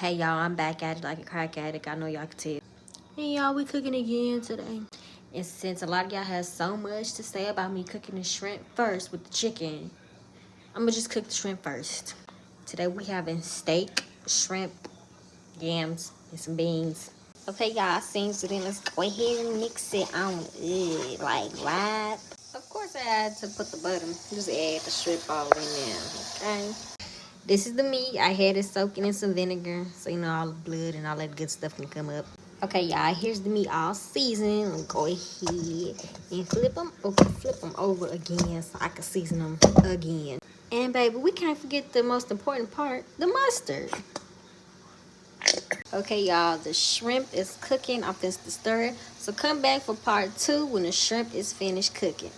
Hey y'all, I'm back at it like a crack addict. I know y'all can tell. And y'all, we cooking again today. And since a lot of y'all has so much to say about me cooking the shrimp first with the chicken, I'm gonna just cook the shrimp first. Today we having steak, shrimp, yams, and some beans. Okay, y'all, seen so then let's go ahead and mix it on like right. Of course I had to put the butter, just add the shrimp all in there, okay? This is the meat. I had it soaking in some vinegar, so you know all the blood and all that good stuff can come up. Okay, y'all, here's the meat all seasoned. Let's go ahead and flip them over again so I can season them again. And baby, we can't forget the most important part, the mustard. Okay, y'all, the shrimp is cooking. I'm finished to stir it. So come back for part 2 when the shrimp is finished cooking.